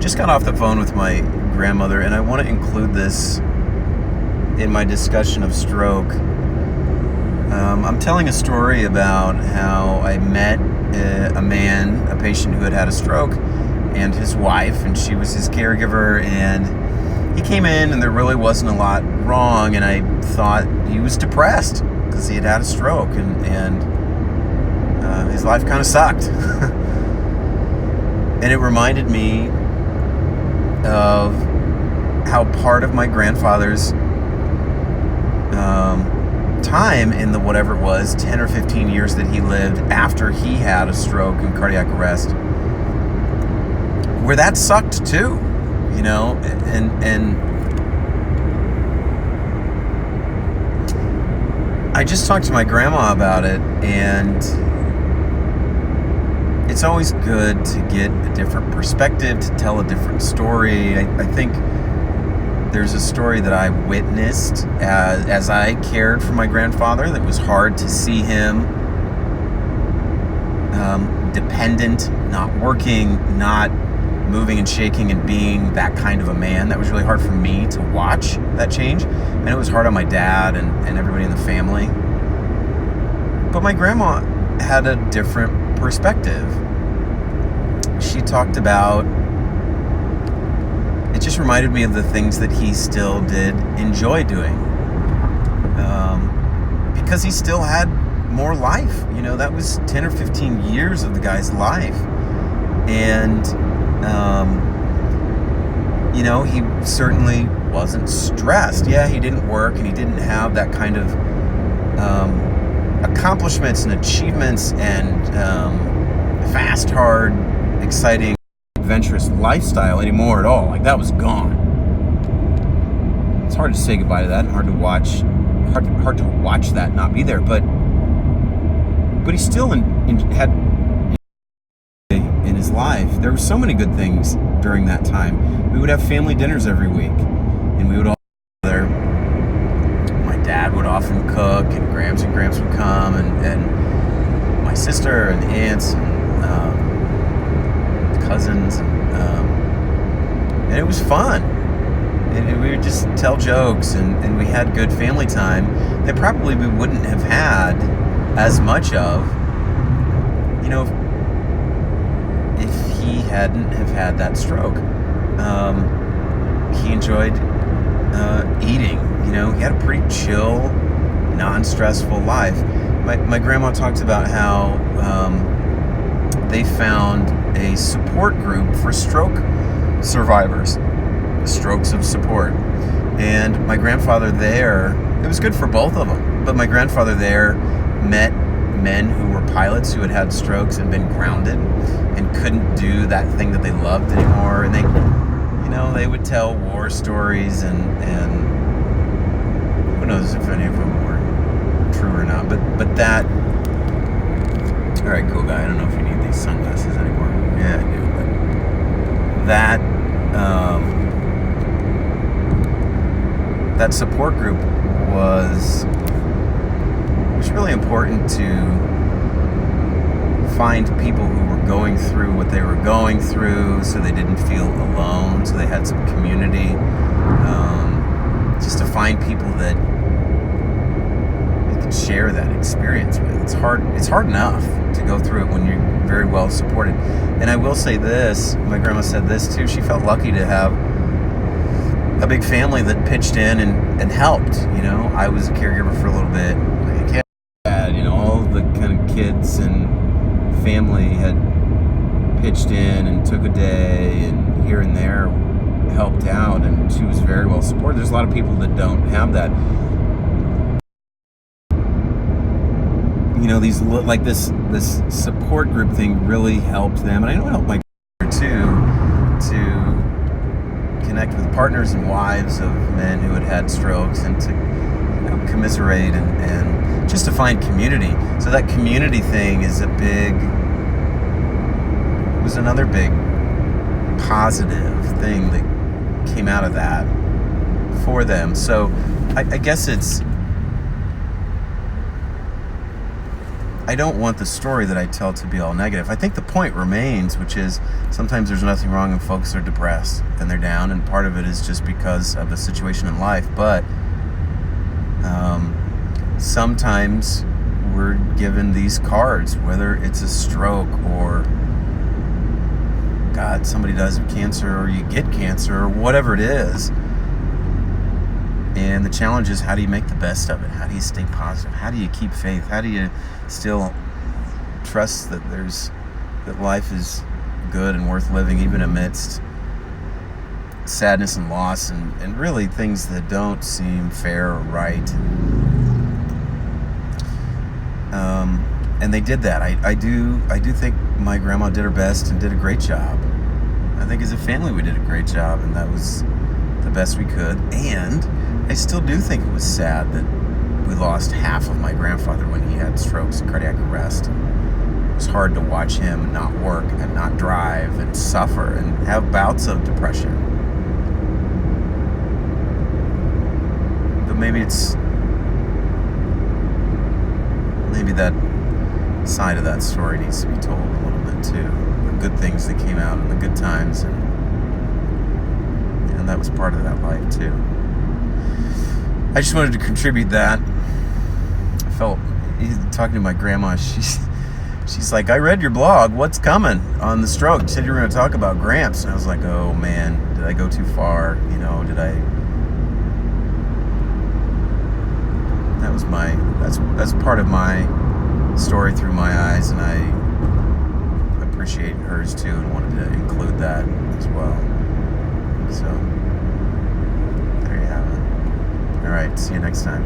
just got off the phone with my grandmother, and I want to include this in my discussion of stroke. I'm telling a story about how I met a patient who had had a stroke, and his wife, and she was his caregiver, and he came in and there really wasn't a lot wrong, and I thought he was depressed because he had had a stroke, and his life kind of sucked. And it reminded me of how part of my grandfather's time in the whatever it was 10 or 15 years that he lived after he had a stroke and cardiac arrest, where that sucked too, and I just talked to my grandma about it, and it's always good to get a different perspective, to tell a different story. I think there's a story that I witnessed as I cared for my grandfather that was hard to see him dependent, not working, not moving and shaking and being that kind of a man. That was really hard for me to watch that change, and it was hard on my dad and everybody in the family. But my grandma had a different perspective. She talked about, it just reminded me of the things that he still did enjoy doing, because he still had more life. That was 10 or 15 years of the guy's life, and he certainly wasn't stressed. Yeah, he didn't work, and he didn't have that kind of accomplishments and achievements and fast, hard, exciting, adventurous lifestyle anymore at all. Like, that was gone. It's hard to say goodbye to that, and hard to watch that not be there. But he still had in his life. There were so many good things during that time. We would have family dinners every week, and we would all be together. My dad would often cook, and Gramps would come, and my sister and aunts and cousins, and it was fun. And we would just tell jokes, and we had good family time that probably we wouldn't have had as much of, if he hadn't have had that stroke. He enjoyed eating. He had a pretty chill, non-stressful life. My grandma talked about how they found a support group for stroke survivors, Strokes of Support. And my grandfather there, it was good for both of them, but my grandfather there met men who were pilots who had had strokes and been grounded and couldn't do that thing that they loved anymore. And they would tell war stories, and who knows if any of them were true or not, but that, all right, cool guy, I don't know if you need these sunglasses anymore. Yeah, I do, but that support group was really important to find people who were going through what they were going through, so they didn't feel alone, so they had some community, just to find people that you could share that experience with. It's hard enough to go through it when you're very well supported. And I will say this, my grandma said this too, she felt lucky to have a big family that pitched in and helped. I was a caregiver for a little bit. My dad, all the kind of kids and family had pitched in and took a day and here and there helped out, and she was very well supported. There's a lot of people that don't have that. These like this support group thing really helped them, and I know it helped my too, to connect with partners and wives of men who had had strokes, and to commiserate and just to find community. So that community thing was another big positive thing that came out of that for them. So I guess it's I don't want the story that I tell to be all negative. I think the point remains, which is sometimes there's nothing wrong and folks are depressed and they're down, and part of it is just because of a situation in life. But sometimes we're given these cards, whether it's a stroke or, God, somebody dies of cancer, or you get cancer, or whatever it is. And the challenge is, how do you make the best of it? How do you stay positive? How do you keep faith? How do you still trust that life is good and worth living, even amidst sadness and loss and really things that don't seem fair or right? And they did that. I do think my grandma did her best and did a great job. I think as a family we did a great job, and that was the best we could. And I still do think it was sad that we lost half of my grandfather when he had strokes and cardiac arrest. It was hard to watch him not work and not drive and suffer and have bouts of depression. But maybe that side of that story needs to be told a little bit too. The good things that came out and the good times, and that was part of that life too. I just wanted to contribute that. I felt, talking to my grandma, she's like, I read your blog, what's coming on the stroke? You said you were going to talk about Gramps. And I was like, oh man, did I go too far? That's part of my story through my eyes, and I appreciate hers too, and wanted to include that as well. So there you have it. All right, see you next time.